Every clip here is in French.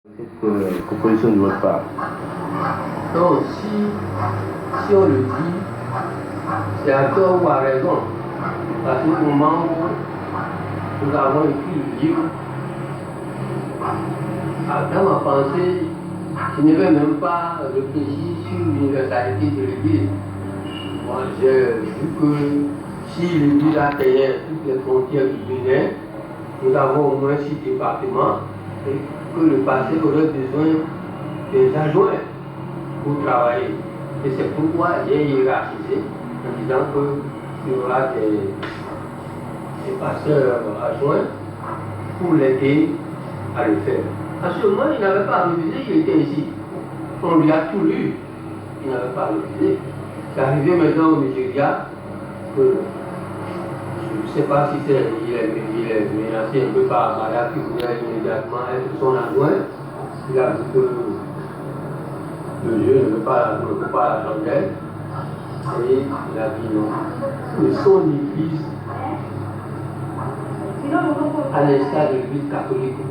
Cette proposition de votre part. Donc, si on le dit, c'est à tort ou à raison. Parce qu'au moment où nous avons écrit le livre, dans ma pensée, je n'avais même pas réfléchi sur l'universalité de l'Église. Moi, j'ai vu que si l'Église atteignait toutes les frontières du Bénin, nous avons au moins 6 départements, et que le passé aurait besoin des adjoints pour travailler. Et c'est pourquoi j'ai hiérarchisé en disant qu'il y aura des pasteurs adjoints pour l'aider à le faire. À ce moment, il n'avait pas révisé, il était ici. On lui a tout lu, il n'avait pas révisé. C'est arrivé maintenant au Nigeria que je ne sais pas si il est menacé un peu par Mala qui voulait immédiatement être son adjoint. Il a dit que le jeu ne veut pas la chandelle. Et il a dit non. Que son église, à l'instar de l'église catholique,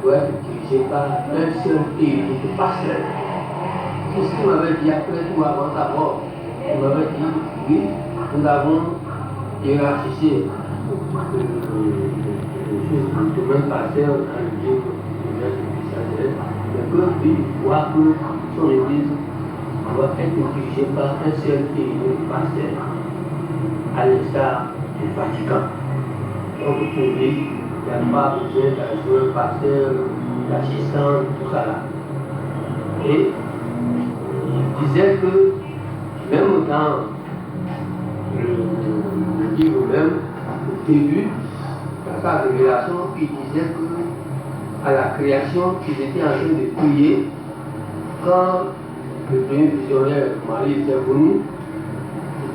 doit être dirigée par un seul et unique pasteur. C'est ce qu'il m'avait dit après ou avant sa mort. Il m'avait dit, oui, nous avons hiérarchisé le même pasteur dans le livre de l'Église, mais que lui voit que son église doit être dirigée par un seul et unique pasteur, à l'instar du Vatican. Donc pour lui, il n'y a pas besoin d'adjoint pasteur, d'assistant, tout ça là. Et il disait que même dans le livre même, au début, dans sa révélation, il disait que à la création, ils étaient en train de prier quand le premier visionnaire Marie était venu,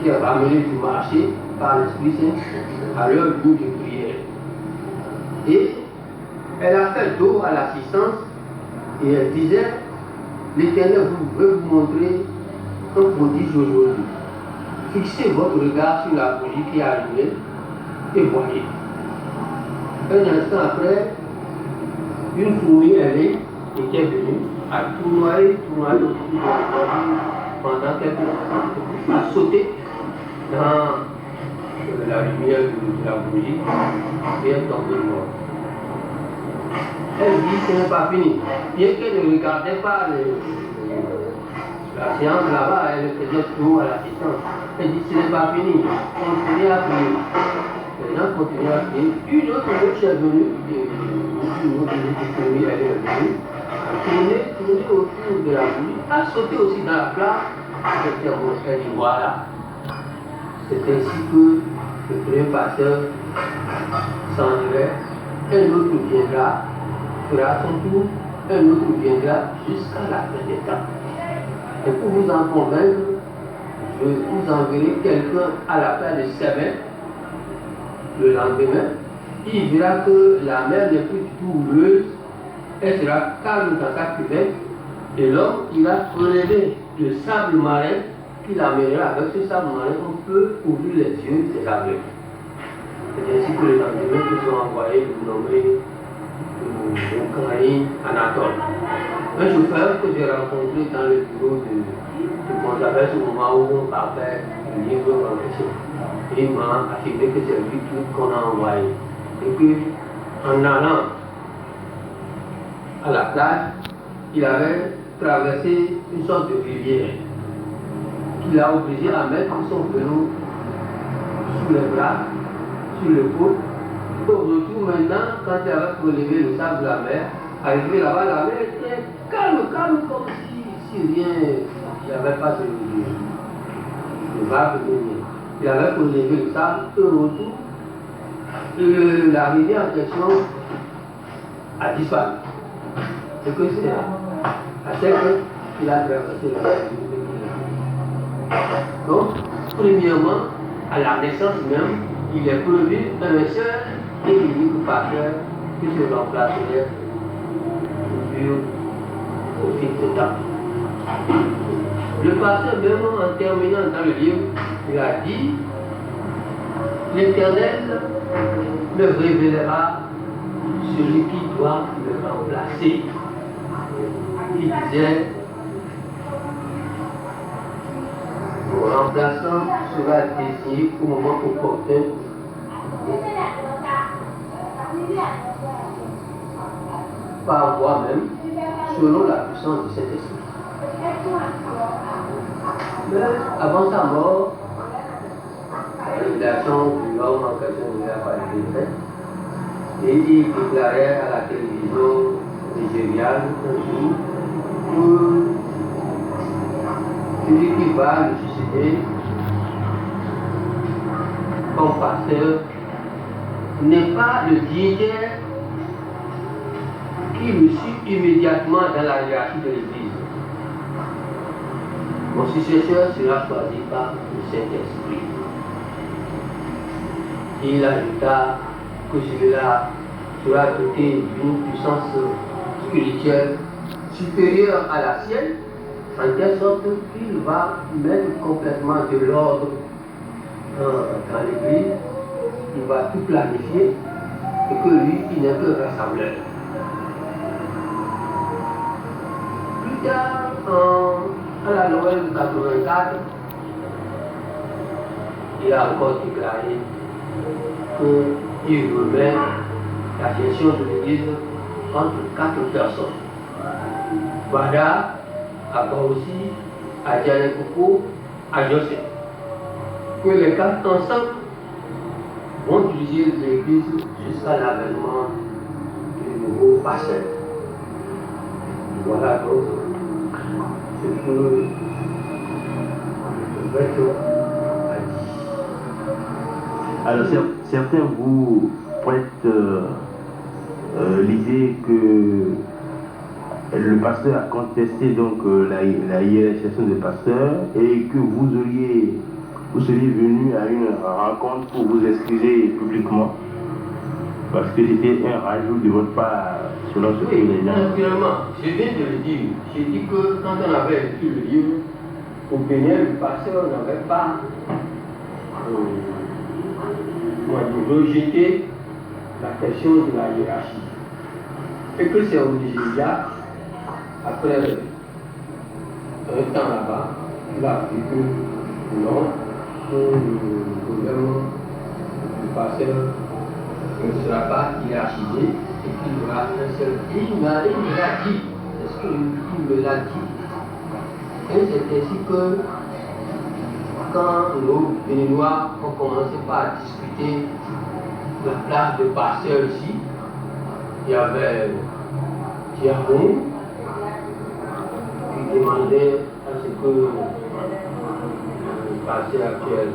qui était ramené du marché par l'Esprit Saint à leur lieu de prière. Et elle a fait dos à l'assistance et elle disait, l'Éternel veut vous montrer un prodige aujourd'hui. Fixez votre regard sur la bougie qui est allumée et voyez. Un instant après, une fourmi ailée était venue à tournoyer autour de la bougie pendant quelques instants, à sauter dans la lumière de la bougie et elle tombait morte. Elle dit ce n'est pas fini. Bien qu'elle ne regardait pas la séance là-bas, elle faisait tout à l'assistance. Elle dit ce n'est pas fini. Continuez à prier. Les gens continuaient à prier. Une autre mouche est venue, une autre mouche elle est venue, tourner autour de la bougie, a sauté aussi dans la flamme. Elle dit voilà. C'est ainsi que le premier pasteur s'en irait, un autre viendra, fera son tour, un autre viendra jusqu'à la fin des temps. Et pour vous en convaincre, je vous enverrai quelqu'un à la place de Sévin le lendemain. Il verra que la mer n'est plus du tout houleuse, elle sera calme dans sa cuvette, et l'homme ira relever le sable marin qu'il amènera. Avec ce sable marin, on peut ouvrir les yeux des aveugles. C'est ainsi que les lendemain qui sont envoyés pour nommer Moukari Anatole. Un chauffeur que j'ai rencontré dans le bureau de Contabès au moment où on parlait du livre Conversion. Il m'a affirmé que c'est lui qu'on a envoyé. Et qu'en allant à la plage, il avait traversé une sorte de rivière qu'il a obligé à mettre son vélo sous les bras, sur l'épaule. Au retour maintenant, quand il avait relevé le sable de la mer, arrivé là-bas, la mer était calme, comme si rien, il n'y avait pas de vague. Il avait relevé le sable, au retour, la rivière en question a disparu. C'est que c'est à cette heure qu'il a traversé la rivière. Donc, premièrement, à la naissance même, il est prévu un seul et unique pasteur qui se remplacerait au fil du temps. Le pasteur, même en terminant dans le livre, il a dit l'Éternel me révélera celui qui doit me remplacer il disait mon remplaçant sera désigné au moment opportun. Par moi-même, selon la puissance de cet esprit. Mais avant sa mort, la révélation de l'homme en question ne l'a pas été faite. Et il déclarait à la télévision nigériane un jour que celui qui va le succéder comme pasteur n'est pas le dignitaire qui me suit immédiatement dans la hiérarchie de l'Église. Mon successeur sera choisi par le Saint-Esprit. Il ajouta que celui-là sera doté d'une puissance spirituelle supérieure à la sienne, en telle sorte qu'il va mettre complètement de l'ordre dans l'Église, il va tout planifier, et que lui, il n'est que rassembleur. Plus tard, à la Noël de 84, il a encore déclaré qu'il remet la gestion de l'Église entre 4 personnes. Bada, à Baossi, à Diane Koko, à Joseph. Que les 4 ensemble vont diriger l'Église jusqu'à l'avènement du nouveau pasteur. Voilà donc ce que le prêtre a dit. Alors certains vous prêtent l'idée que le pasteur a contesté donc la hiérarchisation des pasteurs et que vous seriez venu à une rencontre pour vous excuser publiquement parce que c'était un rajout de votre part selon ce que Oui, les gens. naturellement, je viens de le dire. J'ai dit que quand on avait écrit le livre, au Bénin, le pasteur n'avait pas rejeté la question de la hiérarchie. Et que c'est au Nigeria, après un temps là-bas, il a appris que non, le gouvernement du pasteur ne sera pas hiérarchisé et qu'il y aura un seul. Il me l'a dit, est-ce qu'il me l'a dit? Et c'est ainsi que quand nos Béninois ont commencé par discuter la place de pasteur ici, il y avait Diamou qui demandait à ce que le pasteur actuel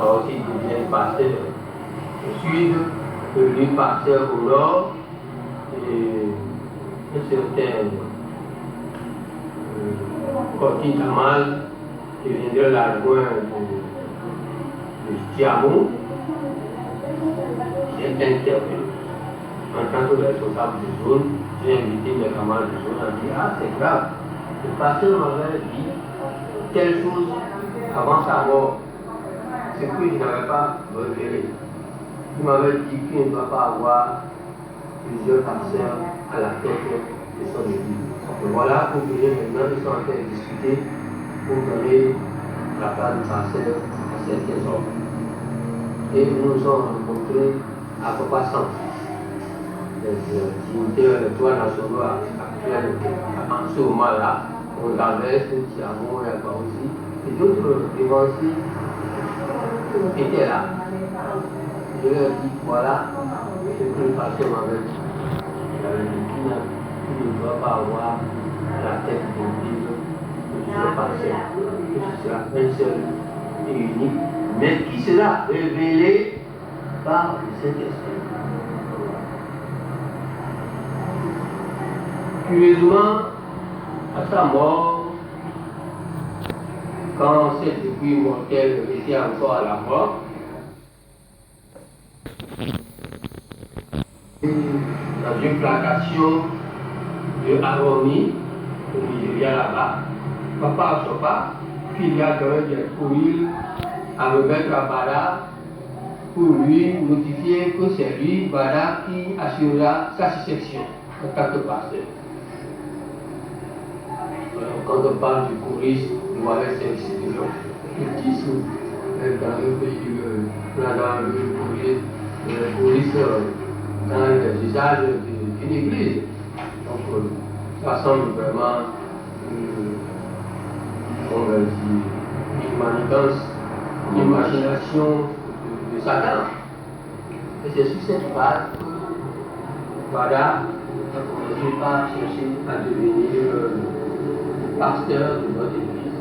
aussi devienne pasteur. Ensuite, devenu pasteur au nord et un certain Koti Tamal qui viendrait l'adjoint de Diamou. J'ai intervenu en tant que responsable de zone, j'ai invité mes camarades de zone à dire ah c'est grave, le pasteur m'avait dit telle chose avant sa mort, ce que je n'avais pas révélé. Il m'avait dit qu'il ne doit pas avoir plusieurs pasteurs à la tête de son église. Et voilà, pour venir maintenant, ils sont en train de discuter pour donner la place du pasteur à certains hommes. Et nous nous sommes rencontrés à Papa les dignitaires, les droits nationaux actuels, en ce moment-là, on avait ce Tiamo et là aussi, et d'autres dévanciers étaient là. Je leur ai dit, voilà ce que le pasteur m'avait dit. Il avait dit qu'il ne doit pas avoir la tête de l'église de ce pasteur, que ce sera un seul et unique, mais qui sera révélé par le Saint-Esprit. Curieusement, à sa mort, quand cette épée mortelle était encore à la mort, dans une plantation de Aromi, au Nigeria là-bas, Papa Asopa, filiale de Kouril, à remettre à Bada pour lui notifier que c'est lui, Bada, qui assurera sa succession en tant que pasteur. quand on parle du courisme, voilà, c'est cultisme dans le pays, dans le courisme, dans les usages d'une église. Donc, ça semble vraiment une manigance, une imagination de Satan. Et c'est sur cette base que voilà, on ne commencé par chercher à devenir pasteur de notre église.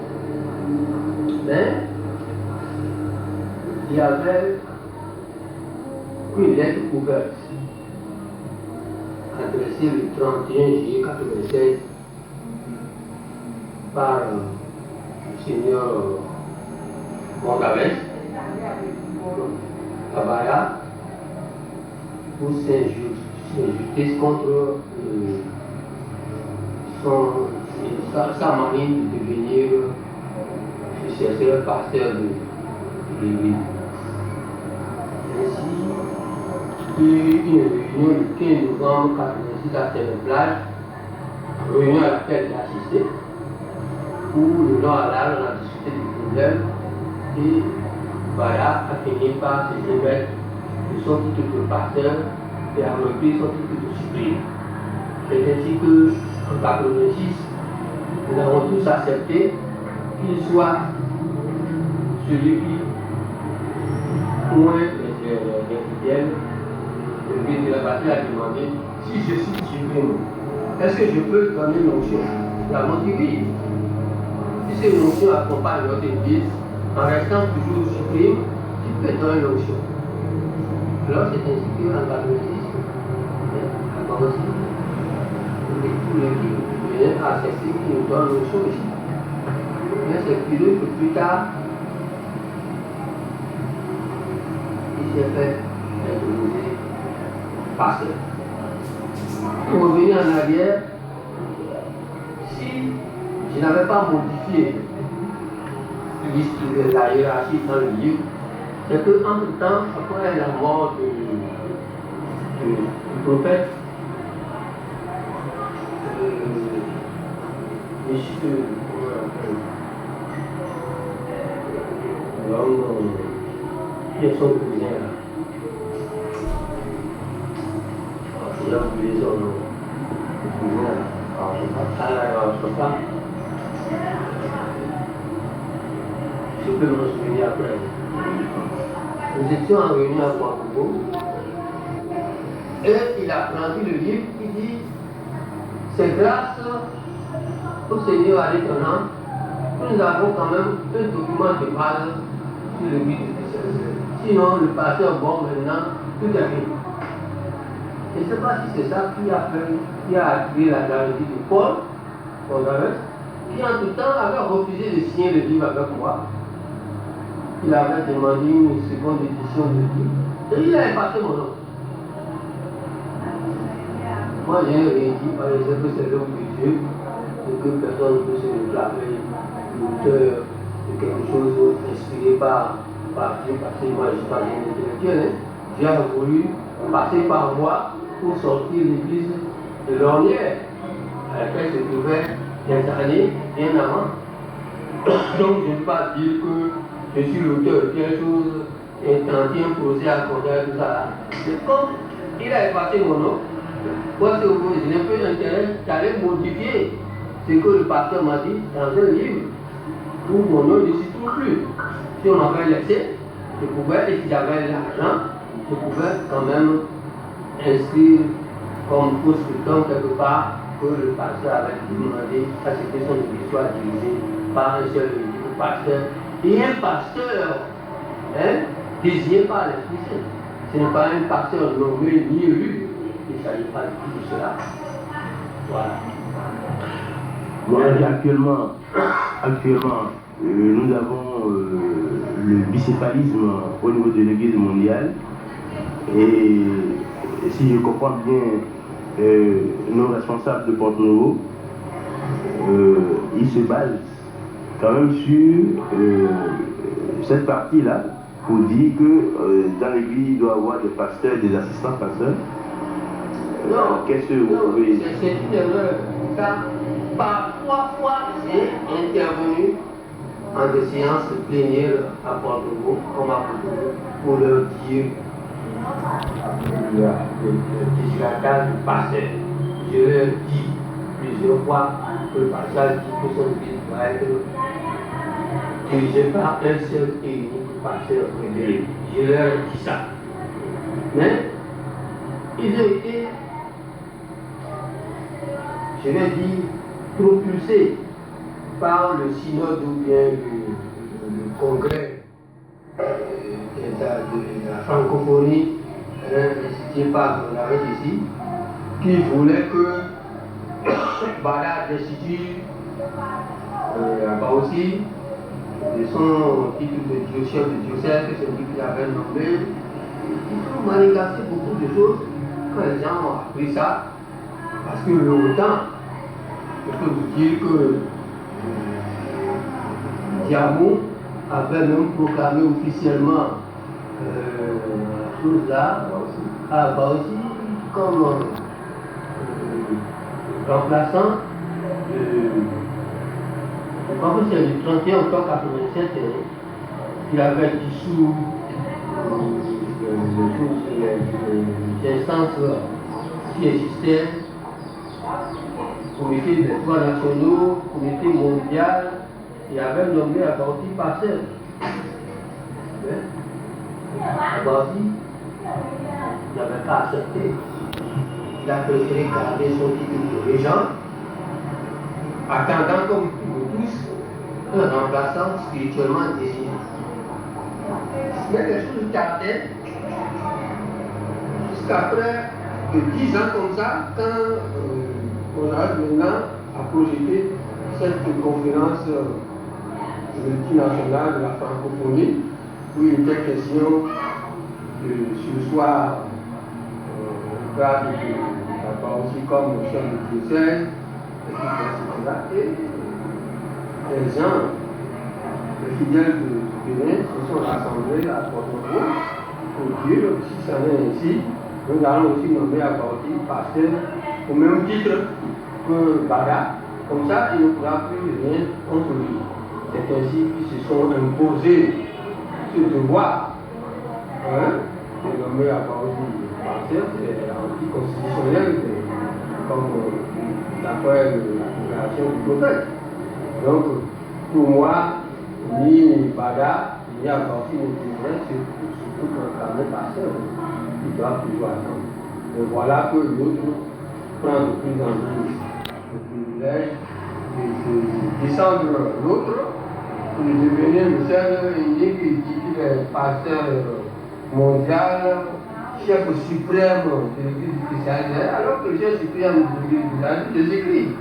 Mais il y avait une lettre ouverte adressée le 31 juillet 1996 par le seigneur Montavès, Kabaya, pour s'injustice contre sa manière de devenir chercheur pasteur de l'église. Ainsi, il y a eu une réunion le 15 novembre 1986 à Terre-Plage, réunion à laquelle j'ai assisté, où le long à large on a discuté du problème et voilà, a fini par se remettre de son titre de pasteur et a repris son titre de supérieur. C'est ainsi qu'en 1986, nous avons tous accepté qu'il soit celui qui moins les fidèles. Le ministre de la patrie a demandé si je suis suprême, est-ce que je peux donner une onction? Nous avons dit oui. Si c'est une onction accompagne notre église, en restant toujours suprême, tu peux donner une onction. Alors c'est ainsi qu'en 1986, a commencé. Et tous les qui venaient accepter qu'il nous donne l'onction ici. Mais c'est curieux que plus tard, il s'est fait introduire pasteur. Pour revenir en arrière, si je n'avais pas modifié l'histoire de la hiérarchie dans le livre, c'est qu'entre temps, après la mort du prophète, l'homme qui est son cousin là. J'ai oublié son nom. Je peux me souvenir après. Nous étions en réunion à Ouagadougou et il a pris le livre qui dit c'est grâce au Seigneur à l'étonnant que nous avons quand même un document de base sur le mythe de Christ. Sinon, le pasteur bon maintenant, tout est fini. Je ne sais pas si c'est ça qui a attiré la jalousie de Paul, qui en tout temps avait refusé de signer le livre avec moi. Il avait demandé une seconde édition du livre et il a effacé mon nom. Moi j'ai rien dit, par exemple que c'est l'homme de Dieu et que personne ne peut se réclamer l'auteur de quelque chose inspiré par Dieu, parce que moi je ne suis pas un intellectuel. Dieu a voulu passer par moi pour sortir l'église de l'ornière à laquelle se trouvait des années bien avant. Donc je ne peux pas dire que je suis l'auteur de quelque chose intenté, imposé à condamner tout ça. C'est comme il a effacé mon nom. Moi, je n'ai plus d'intérêt d'aller modifier ce que le pasteur m'a dit dans un livre où mon nom ne s'y trouve plus. Si on m'avait laissé, je pouvais, et si j'avais l'argent, je pouvais quand même inscrire comme post-scriptum quelque part que le pasteur avait demandé à ce que son église soit dirigée par un seul pasteur et un pasteur désigné par l'Esprit Saint. Ce n'est pas un pasteur nommé ni élu, il ne s'agit pas du tout de cela. Voilà. Bon, actuellement nous avons le bicéphalisme au niveau de l'Église mondiale et si je comprends bien nos responsables de Porto-Novo, ils se basent quand même sur cette partie-là pour dire que dans l'Église il doit y avoir des pasteurs, des assistants pasteurs. Non, qu'est-ce que vous pouvez... c'est une erreur. Car Par 3 fois, j'ai intervenu en des séances plénières à Porto-Novo, comme à Porto-Novo, pour leur dire le désiratage du pasteur. Je leur dis plusieurs fois que le pasteur dit que son fils doit être dirigé par un seul et unique pasteur révélé. Je leur dis ça. Mais ils ont été, je vais dire, propulsés par le synode ou bien le congrès de la francophonie institué par Monaret ici, qui voulait que Bada destitue là-bas aussi de son titre de chef de diocèse, que c'est lui qui avait nommé. Ils ont manigancé beaucoup de choses quand les gens ont appris ça, parce que longtemps, je peux vous dire que Diamou avait même proclamé officiellement la chose là, à Baosi, comme remplaçant je pense que c'est le 31 octobre 1987, il avait dissous les instances qui existaient, comité des droits nationaux, comité mondial, il avait nommé à Baosi pasteur. À Baosi, il n'avait pas accepté. Il a préféré garder son titre de régent, attendant comme nous tous un remplaçant spirituellement désigné. Mais les choses tardaient jusqu'après 10 ans comme ça, quand on a maintenant à projeter cette conférence multinationale de la francophonie, où il était question de ce soir garde d'abord aussi comme chef de diocèse, etc. Et les gens, les fidèles de Bénin se sont rassemblés à Porto-Novo pour dire si ça est ainsi, nous allons aussi nommer à Baosi pasteur au même titre que Bada. Comme ça, il ne pourra plus rien contre lui. C'est ainsi qu'ils se sont imposés ce devoir de nommer à Baosi pasteur. C'est anticonstitutionnel, comme d'après la déclaration du prophète. Donc, pour moi, ni Bada, ni Baosi ne pourraient surtout proclamer pasteur. Ils doivent toujours attendre. Et voilà que l'autre prend de plus en plus le privilège de descendre l'autre pour devenir le seul unique qui dit qu'il est pasteur mondial, chef suprême de l'Église chrétienne, alors que le chef suprême de l'Église chrétienne, c'est Jésus-Christ.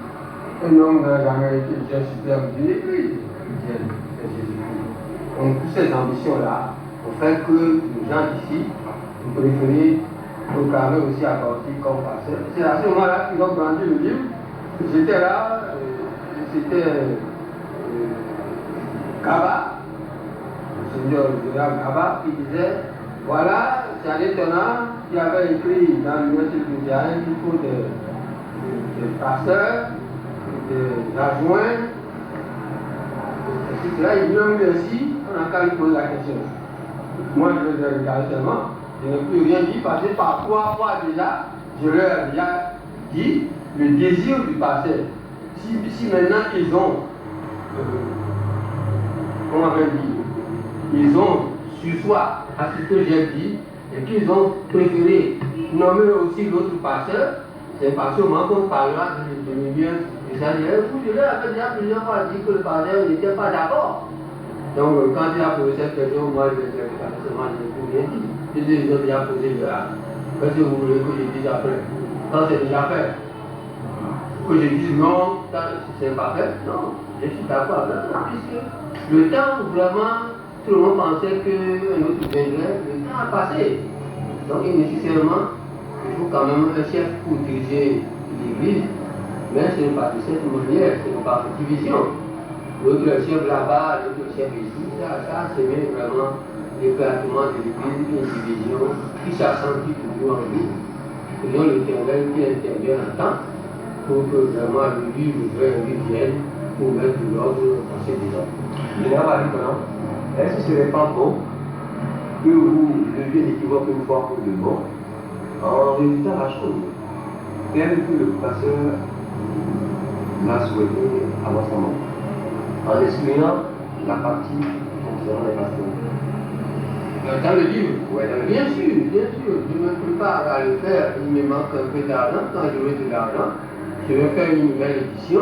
Un homme n'a jamais été le chef suprême de l'Église chrétienne, c'est Jésus-Christ. Donc, toutes ces ambitions-là ont fait que les gens d'ici ont préféré proclamer aussi à Baosi comme pasteur. C'est à ce moment-là qu'ils ont brandi le livre. J'étais là, c'était Gaba, le seigneur Gaba, qui disait voilà, c'est étonnant, il avait écrit dans l'université de Diane qu'il faut des pasteurs, des adjoints, etc. Il vient lui ainsi, on a qu'à lui poser la question. Moi, je les ai regardés seulement, je n'ai plus rien dit parce que par 3 fois déjà, je leur ai déjà dit le désir du pasteur. Si maintenant ils ont, comment on va dire, ils ont su soi à ce que j'ai dit et qu'ils ont préféré nommer aussi l'autre pasteur, c'est parce que moi qu'on parlera de milieu et ça dit, je leur avais déjà plusieurs fois dit que le pasteur n'était pas d'accord. Donc quand il a posé cette question, moi je l'ai seulement rien dit. Ils ont déjà posé le A. Qu'est-ce que vous voulez que je dise après? Quand c'est déjà fait. Que je dise non, c'est pas fait. Non, je suis d'accord avec ça, puisque le temps où vraiment tout le monde pensait qu'un autre viendrait, le temps a passé. Donc nécessairement, il faut quand même un chef pour diriger l'église, mais ce n'est pas de cette manière, ce n'est pas de division. L'autre chef là-bas, l'autre chef ici, ça c'est vraiment l'éclatement de l'église, une division qui s'accentue toujours en lui. Selon l'Éternel qui intervient en temps, pour que vraiment le livre vienne pour mettre de l'ordre dans ces désordres. Général Marie-Conan, est-ce que ce n'est pas bon que vous leviez l'équivoque une fois pour de bon en résultat la chose tel que le pasteur l'a souhaité avant son nom, en excluant la partie concernant les pasteurs? Dans le livre, Ouais, dans le bien sûr, je me prépare à le faire. Il me manque un peu d'argent. Quand j'aurai de l'argent, je vais faire une nouvelle édition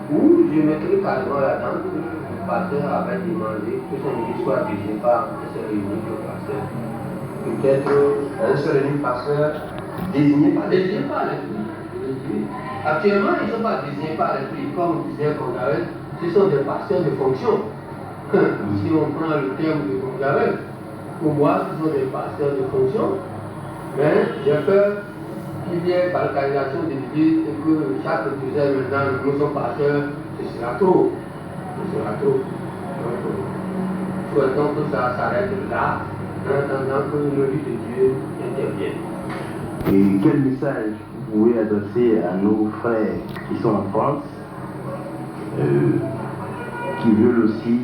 où je mettrai carrément là-dedans que le pasteur avait demandé que son église soit dirigée par un seul et unique pasteur. Peut-être un seul et unique pasteur désigné par désigné par l'esprit. Actuellement, ils ne sont pas désignés par l'esprit. Comme disait Condavel, ce sont des pasteurs de fonction. Si on prend le terme de Condavel, pour moi, ce sont des pasteurs de fonction, mais j'ai peur qu'il y ait balkanisation de l'Église et que chaque deuxième maintenant, nous sommes pasteurs, ce sera trop. Ce sera trop. Donc, souhaitons que ça s'arrête là, en attendant que le vie de Dieu intervienne. Et quel message vous pouvez adresser à nos frères qui sont en France, qui veulent aussi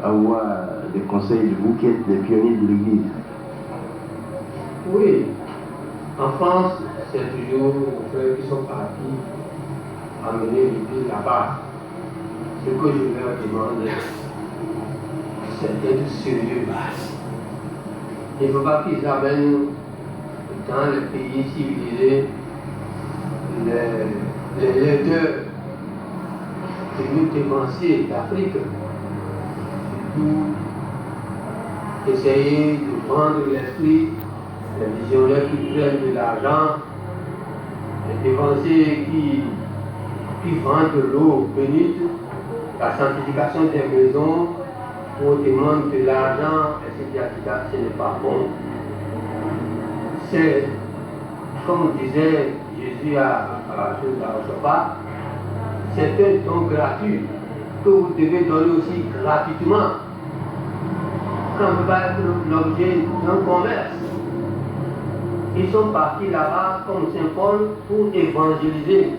avoir des conseils de vous qui êtes des pionniers de l'Église? Oui, en France, c'est toujours nos frères qui sont partis amener l'Église là-bas. Ce que je leur demande, c'est d'être sérieux. Il ne faut pas qu'ils amènent dans les pays civilisés les leaders de dévanciers d'Afrique. Essayer de vendre l'esprit, les visionnaires qui prennent de l'argent, les dévanciers qui vendent de l'eau bénite, la sanctification des maisons, on demande de l'argent, etc. Ce n'est pas bon. C'est, comme disait Jésus à Josaphat, c'est un don gratuit que vous devez donner aussi gratuitement. Quand on va être l'objet d'un commerce. Ils sont partis là-bas comme Saint Paul pour évangéliser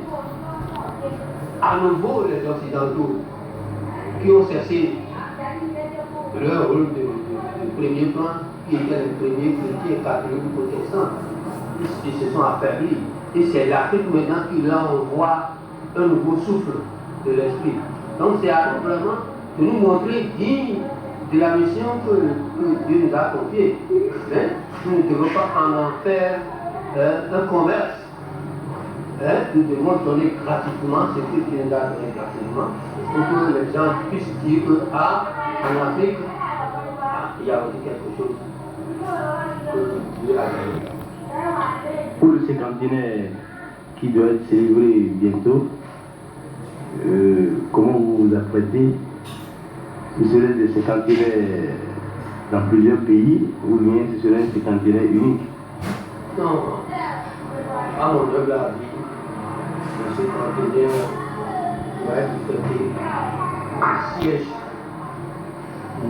à nouveau les Occidentaux qui ont cessé leur rôle de premier plan, qui étaient les premiers chrétiens catholiques protestants. Ils se sont affaiblis. Et c'est l'Afrique maintenant qui leur envoie un nouveau souffle de l'esprit. Donc c'est à nous vraiment de nous montrer dignes de la mission que Dieu nous a confiée. Mais nous ne devons pas en faire un commerce. Nous devons donner gratuitement ce que Dieu nous a donné gratuitement pour que les gens puissent dire que en Afrique, il y a aussi quelque chose que Dieu a donné. Pour le cinquantenaire qui doit être célébré bientôt, comment vous vous apprêtez? Ce serait des cinquantenaires dans plusieurs pays ou bien ce serait un cinquantenaire unique? Non, à mon humble avis, le cinquantenaire doit être fêté au siège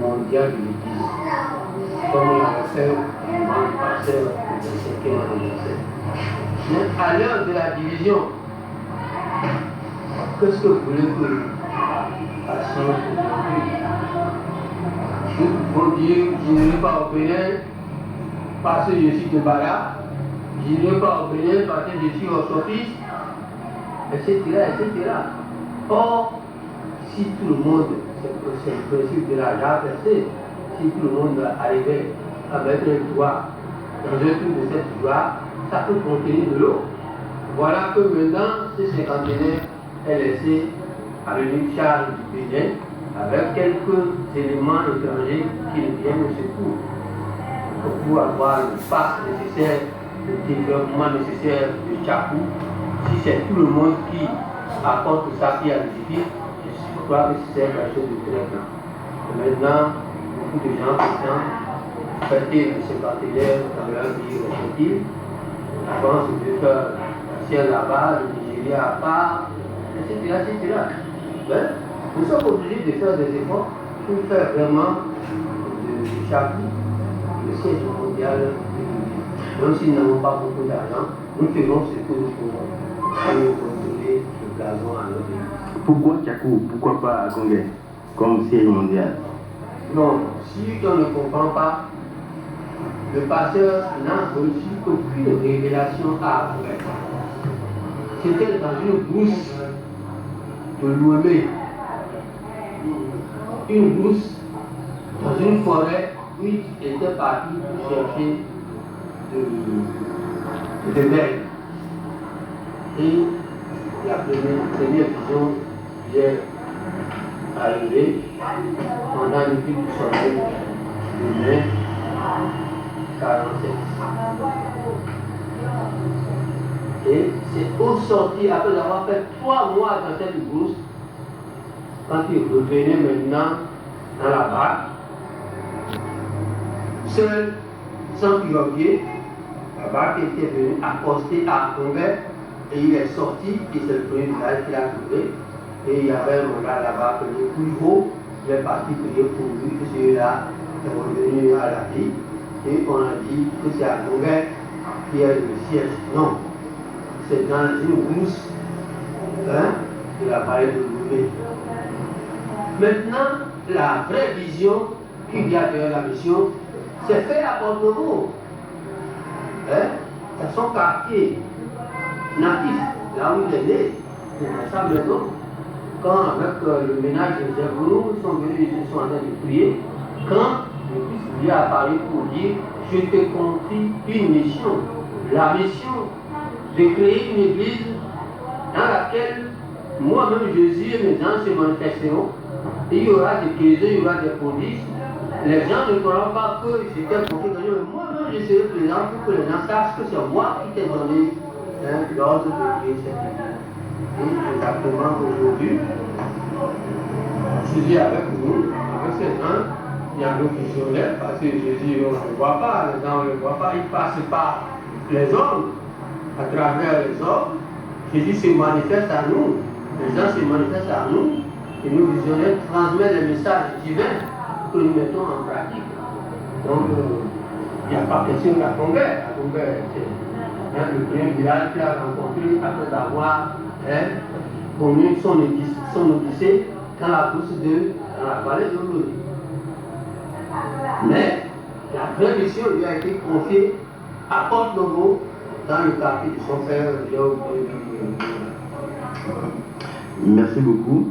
mondial de l'Église, comme on l'a fait dans le pasteur du 25e anniversaire. Mais à l'heure de la division, qu'est-ce que vous voulez que nous fassions aujourd'hui? Nous pouvons dire, je n'irai pas au Bénin parce que je suis de Bala, je n'irai pas au Bénin parce que je suis orthophiste, etc., etc. Or, si tout le monde, c'est le principe de la jarre versée, si tout le monde arrivait à mettre un doigt dans un trou de cette joie, ça peut contenir de l'eau. Voilà que maintenant, ce cinquantenaire est laissé à l'unique charge du Bénin avec quelques éléments étrangers qui nous viennent au secours pour avoir le pass nécessaire, le développement nécessaire de Tchapou. Si c'est tout le monde qui apporte sa pierre à l'édifice, je crois que c'est quelque chose de très grand. Maintenant, beaucoup de gens prétendent fêter le cinquantenaire dans leur pays respectif. La France veut faire le ciel là-bas, le Nigeria à part, etc. etc. Mais nous sommes obligés de faire des efforts pour faire vraiment de Tchapou le siège mondial de l'Église. Même si nous n'avons pas beaucoup d'argent, nous faisons ce que nous pouvons pour contrôler gazon à notre pays. Pourquoi Tchakou? Pourquoi pas à Congrès comme siège mondial? Non, si on ne comprend pas, le pasteur n'a reçu aucune révélation à Congrès. C'était dans une brousse de Louémé, une brousse dans une forêt où il était parti pour chercher de l'air. Et la première vision vient arriver pendant une petite du soleil de mai 47. Et c'est au sortir, après avoir fait 3 mois dans cette brousse, quand il revenait maintenant dans la barque, seul, sans piroguer, la barque était venue accoster à Congrès et il est sorti, et c'est le premier village qu'il a trouvé. Et il y avait un gars là-bas appelé Koulivo, il est parti prier pour lui, que celui-là est revenu à la vie. Et on a dit que c'est à Congrès qui est le siège. Non, c'est dans une brousse, il a parlé de Loué. Maintenant, la vraie vision qu'il y a derrière la mission, c'est fait à Porto-Novo. C'est son quartier natif, là où il est né, c'est sa maison. Quand avec le ménage de Zéboulou, ils sont venus, ils sont en train de prier, quand le Christ lui a parlé pour dire, je te confie une mission, la mission de créer une église dans laquelle moi-même Jésus et mes anges se manifesteront. Il y aura des prisons, il y aura des polices. Les gens ne croiront pas que j'étais confié dans Dieu, mais moi-même je serai présent pour que les gens sachent que c'est moi qui t'ai donné l'ordre de créer cette église. Et exactement aujourd'hui, Jésus est avec nous, avec ses gens, il y a nos visionnaires, parce que Jésus, on ne le voit pas, les gens ne le voient pas, il passe par les hommes, à travers les hommes. Jésus se manifeste à nous, les gens se manifestent à nous, et nos visionnaires transmettent les messages divins que nous mettons en pratique. Donc, il n'y a pas question qu'à Congrès. À Congrès, c'est le premier village qu'il a rencontré après avoir connu son odyssée dans la brousse dans la vallée de l'Oulou. Mais la vraie mission lui a été confiée à Porto-Novo, dans le quartier de son père, Léo. Merci beaucoup.